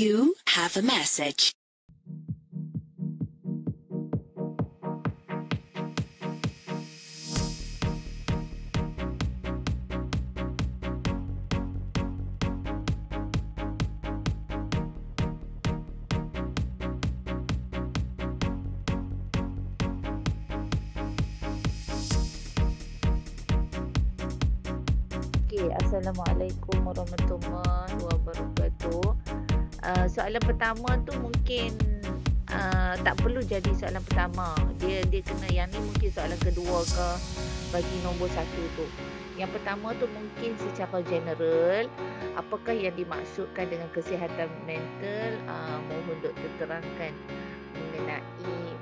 You have a message. Assalamualaikum warahmatullahi wabarakatuh. Soalan pertama tu mungkin tak perlu jadi soalan pertama. Dia kena yang ni mungkin soalan kedua ke bagi nombor 1 tu. Yang pertama tu mungkin secara general, apakah yang dimaksudkan dengan kesihatan mental? Mohon doktor terangkan mengenai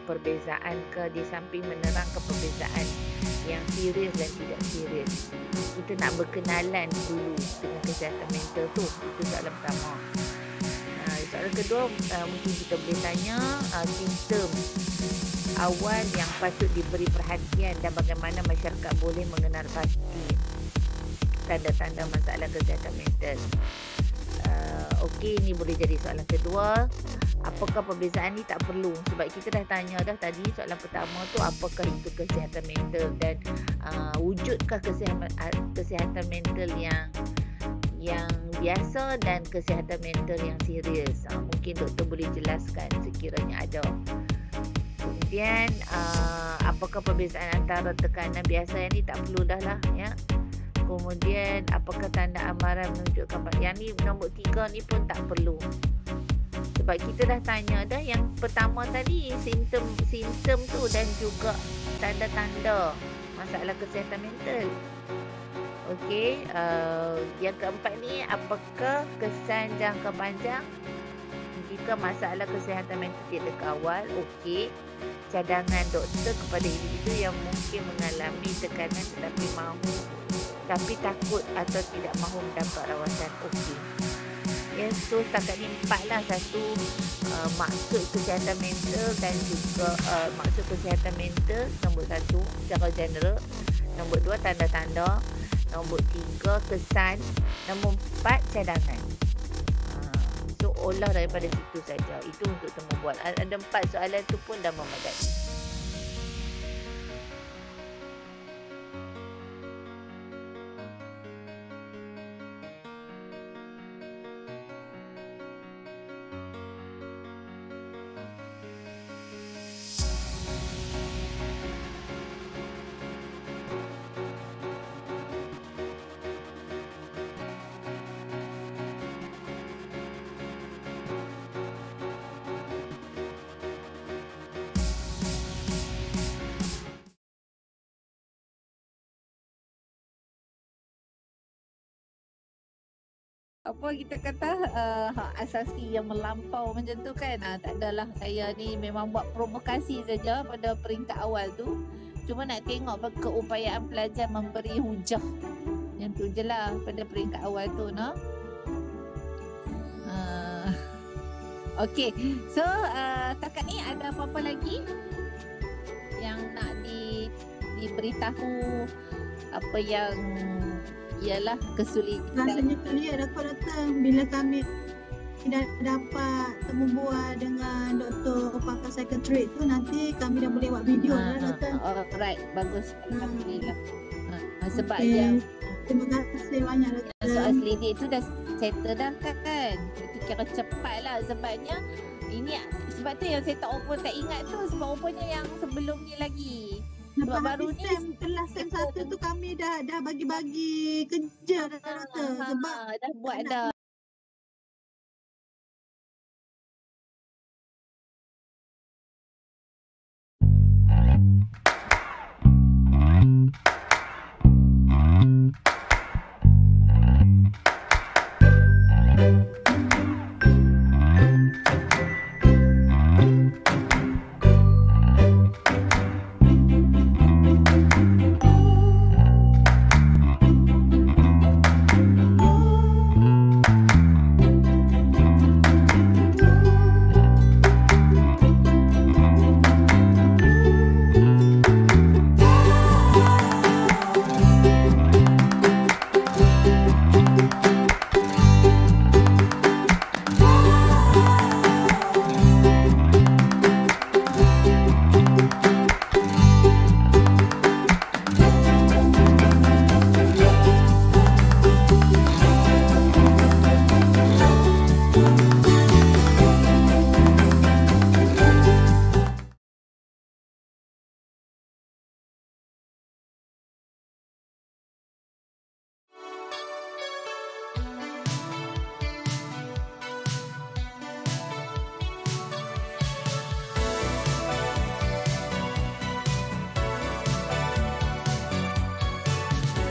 perbezaan ke, di samping menerangkan perbezaan yang serius dan tidak serius. Kita nak berkenalan dulu dengan kesihatan mental tu. Itu soalan pertama. Soalan kedua, mungkin kita boleh tanya simptom awal yang patut diberi perhatian dan bagaimana masyarakat boleh mengenal pasti tanda-tanda masalah kesihatan mental. Okey, ini boleh jadi soalan kedua. Apakah perbezaan ni tak perlu? Sebab kita dah tanya dah tadi soalan pertama tu, apakah itu kesihatan mental dan wujudkah kesihatan mental yang biasa dan kesihatan mental yang serius. Mungkin doktor boleh jelaskan sekiranya ada. Kemudian apakah perbezaan antara tekanan biasa? Yang ni tak perlu dah lah ya. Kemudian apakah tanda amaran menunjukkan? Yang ni nombor 3 ni pun tak perlu. Sebab kita dah tanya dah yang pertama tadi, simptom tu dan juga tanda-tanda masalah kesihatan mental. Okey, yang keempat ni, apakah kesan jangka panjang jika masalah kesihatan mental tidak kawal? Okey, cadangan doktor kepada individu yang mungkin mengalami tekanan tapi takut atau tidak mahu mendapat rawatan. Okey. Yes, so setakat ni 4 lah. Satu, maksud kesihatan mental dan juga maksud kesihatan mental. Nombor 1, secara general. Nombor 2, tanda-tanda. Nombor 3, kesan. Nombor 4, cadangan. So, olah daripada situ saja. Itu untuk temu buat. Ada 4 soalan tu pun dah memadai. Apa kita kata hak asasi yang melampau macam tu kan. Tak adalah, saya ni memang buat provokasi saja pada peringkat awal tu. Cuma nak tengok keupayaan pelajar memberi hujah. Yang tu je lah pada peringkat awal tu, no? Okey, so setakat ni ada apa-apa lagi yang nak diberitahu, apa yang ialah kesulitan? Rasanya clear doktor. Bila kami tidak dapat temu bual dengan doktor pakar psikiatrik tu, nanti kami dah boleh buat video lah doktor. Alright, bagus. Alhamdulillah. Sebab terima kasih banyak doktor. Soal selidik tu dah settle dah kan? Itu kira cepat lah sebabnya ini Sebab tu yang saya tak ingat tu. Sebab rupanya yang sebelum ni lagi. Lepas Sebab baru habis ni kelas SEM 1 tu kami dah bagi-bagi kerja dah doktor. Sebab dah buat nak dah.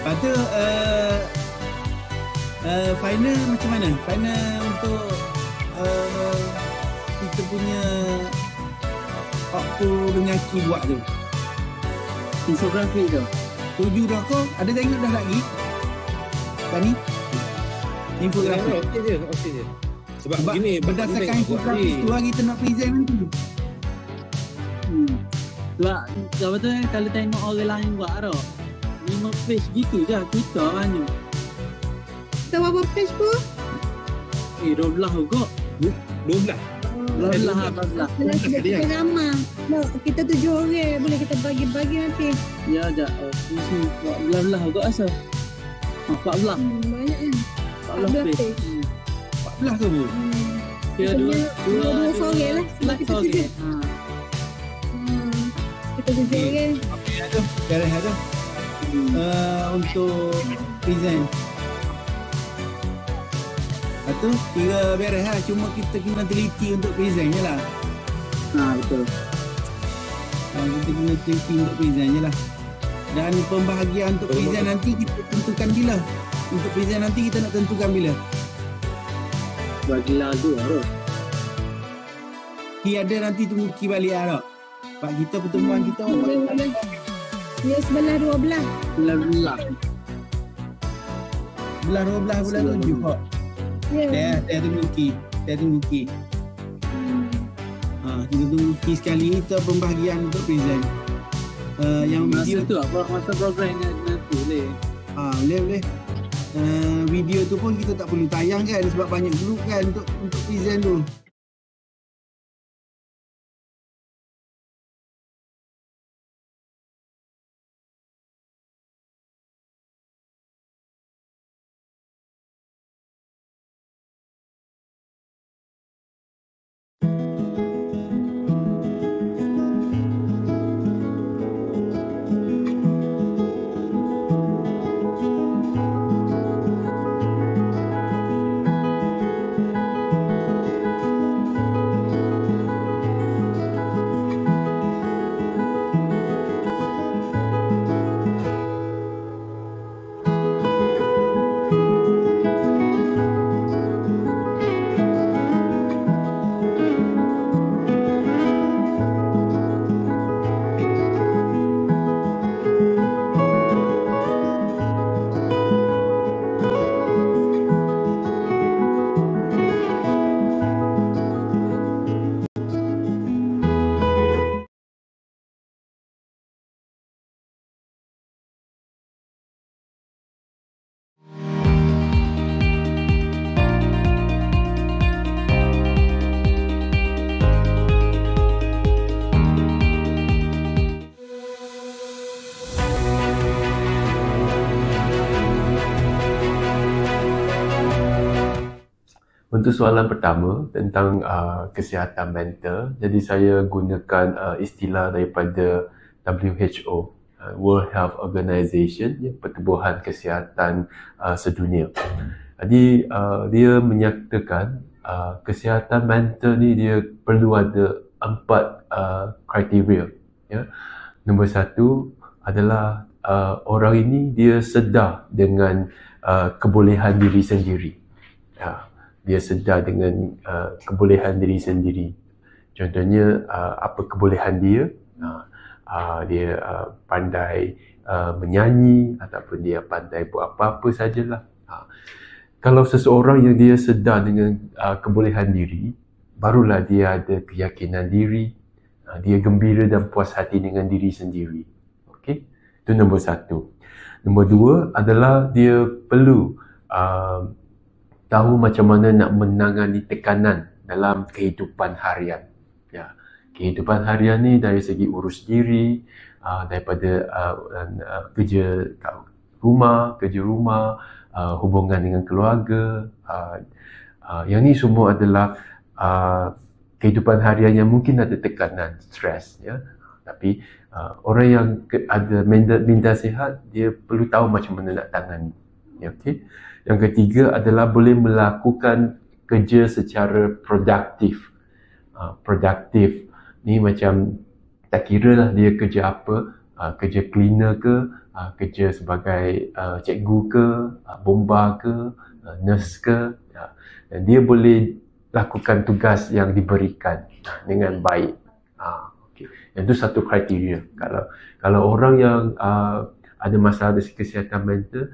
Lepas tu final macam mana? Final untuk kita punya waktu Menyaki buat tu. Infografik tu. Setuju dah kau? Ada tengok dah lagi? Tani? Infografik. Okey je. Sebab gini berdasarkan infografik tu lah kita nak present nanti. Sebab apa tu kalau tengok orang lain buat tu 5 page gitu je kita banyak. kita berapa page pun? 12 juga. 12. 12. Kita ramah. No, kita 7 orang. Boleh kita bagi-bagi nanti. Ya dah. Isi 12 juga asal. 14. Banyak kan? 14 page. 14 ke bu? Kira dua sore lah. Sebab kita 7. Kita 7 orang. Okey ada. Beres ada. Untuk present. Lepas tu kira beres lah. Cuma kita kena teliti untuk present je lah. Betul. Kita kena teliti untuk present je lah. Dan pembahagian untuk present nanti kita tentukan bila. Untuk present nanti kita nak tentukan bila. Bagi lagu tu. Ada nanti tunggu Ki balik lah tak? Sebab kita pertemuan kita Ya sebelah 12. 12. Sebelah 12 bulan 7 kok. Ya. Saya tunggu Ki. Kita tunggu Ki sekali kita pembahagian untuk present. Yang Masa video tu apa? Masa program nanti boleh. boleh. Video tu pun kita tak perlu tayang kan sebab banyak grup kan untuk present tu. Untuk soalan pertama tentang kesihatan mental, jadi saya gunakan istilah daripada WHO, World Health Organization, Pertubuhan Kesihatan Sedunia. Jadi dia menyatakan kesihatan mental ni dia perlu ada 4 kriteria. Ya. Nombor 1 adalah orang ini dia sedar dengan kebolehan diri sendiri. Ya. Dia sedar dengan kebolehan diri sendiri. Contohnya apa kebolehan dia? Dia pandai menyanyi ataupun dia pandai buat apa-apa sajalah. Kalau seseorang yang dia sedar dengan kebolehan diri, barulah dia ada keyakinan diri, dia gembira dan puas hati dengan diri sendiri. Okey, itu nombor 1. Nombor 2 adalah dia perlu tahu macam mana nak menangani tekanan dalam kehidupan harian. Ya, kehidupan harian ni dari segi urus diri, daripada kerja rumah, hubungan dengan keluarga. Yang ni semua adalah kehidupan harian yang mungkin ada tekanan, stres. Ya. Tapi orang yang ada mental sihat, dia perlu tahu macam mana nak tangani. Ya, okay? Yang ketiga adalah boleh melakukan kerja secara produktif. Produktif ni macam tak kira lah dia kerja apa, kerja cleaner ke, kerja sebagai cikgu ke, bomba ke, nurse ke. Dan dia boleh lakukan tugas yang diberikan dengan baik. Okay. Yang itu satu kriteria. Kalau orang yang ada masalah dari kesihatan mental,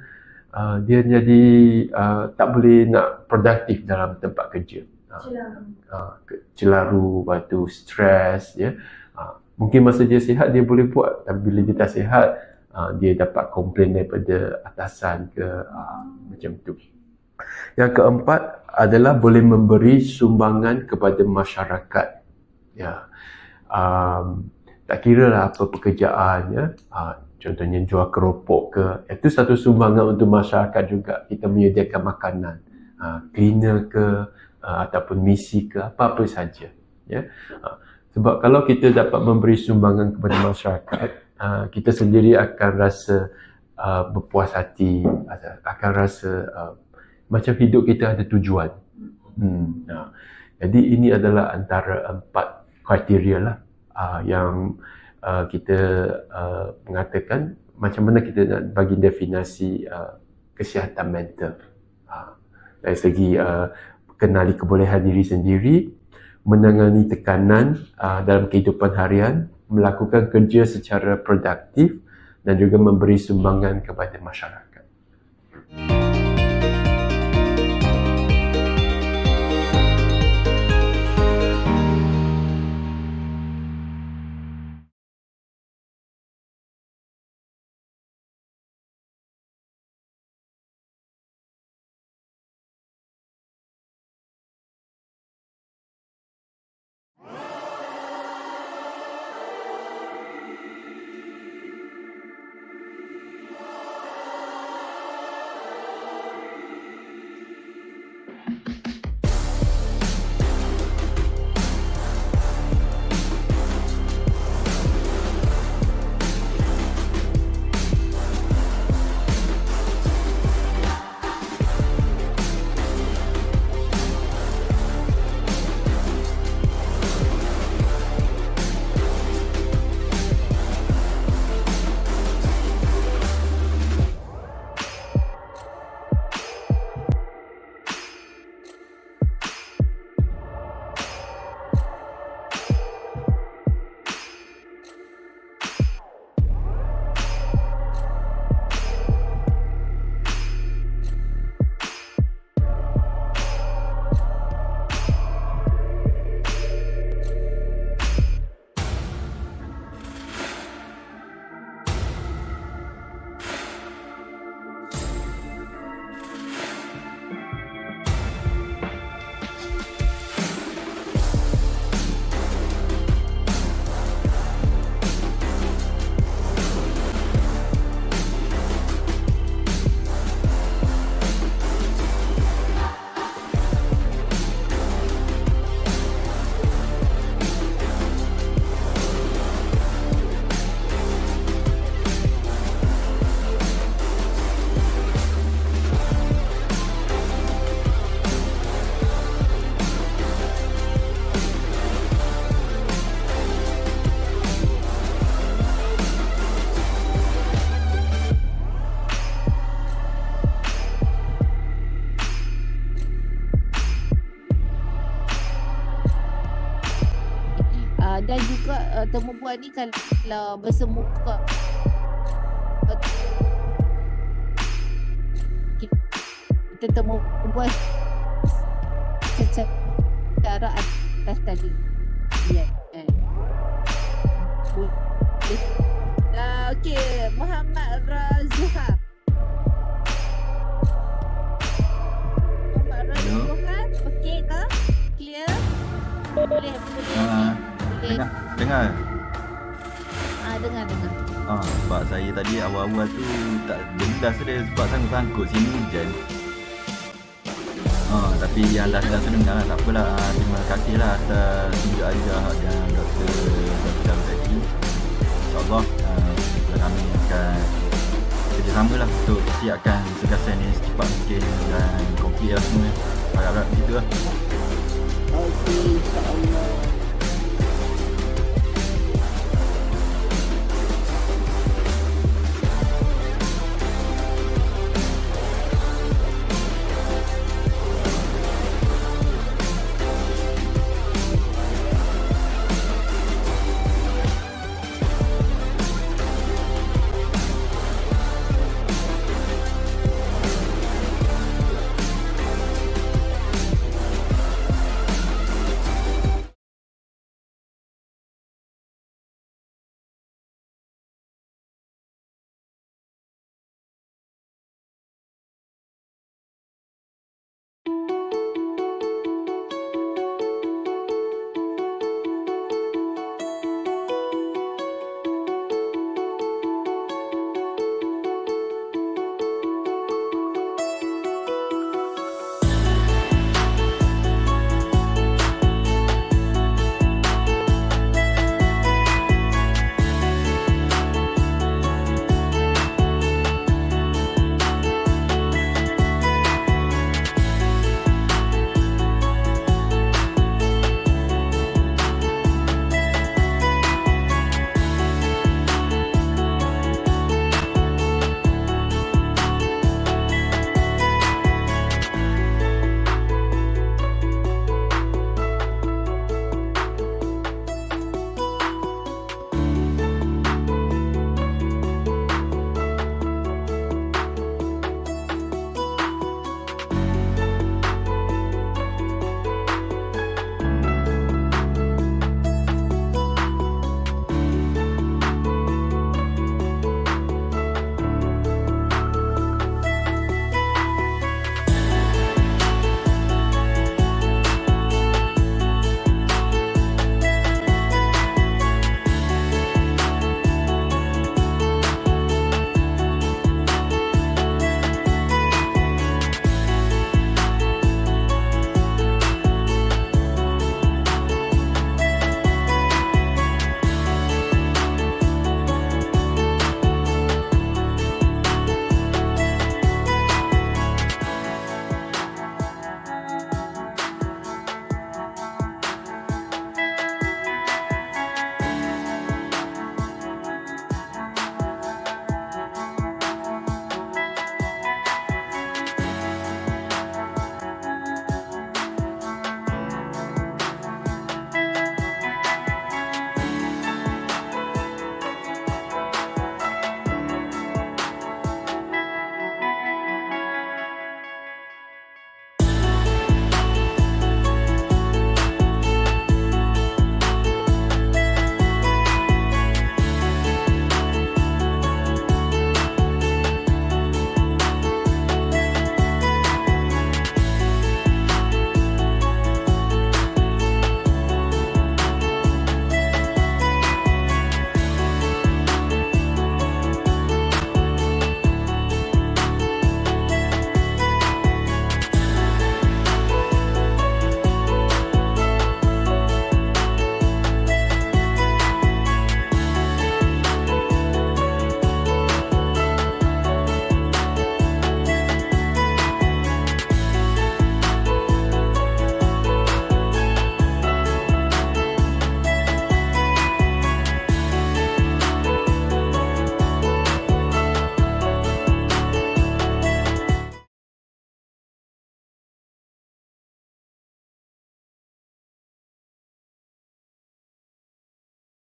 dia jadi tak boleh nak produktif dalam tempat kerja. Celaru, waktu stres, ya. Mungkin masa dia sihat dia boleh buat, tapi bila dia tak sihat, dia dapat komplain daripada atasan ke, macam tu. Yang keempat adalah boleh memberi sumbangan kepada masyarakat. Ya. Tak kira lah apa pekerjaan, ya. Contohnya jual keropok ke, itu satu sumbangan untuk masyarakat juga. Kita menyediakan makanan, cleaner ke, ataupun misi ke, apa-apa saja. Ya. Sebab kalau kita dapat memberi sumbangan kepada masyarakat, kita sendiri akan rasa berpuas hati, akan rasa macam hidup kita ada tujuan. Jadi ini adalah antara 4 kriteria lah yang kita mengatakan macam mana kita nak bagi definisi kesihatan mental. Dari segi kenali kebolehan diri sendiri, menangani tekanan dalam kehidupan harian, melakukan kerja secara produktif dan juga memberi sumbangan kepada masyarakat. perempuan ni kalau bersemuka kita temu perempuan secara atas tadi. Ya. Okey, Muhammad Razuhar. Muhammad Razuhar, okey ke? Clear? Boleh. Dengar. Dengar. Sebab saya tadi awal-awal tu tak jelas dia sebab sangkut sini hujan. Tapi yang last tu dengar lah, tak apalah. Terima kasih lah atas tunjuk ajar dan Dr. tadi. InsyaAllah kami akan kerjasama lah untuk siapkan tugasan ni secepat mungkin dan komplit lah semua. Harap-harap begitu lah. Okey, insyaAllah.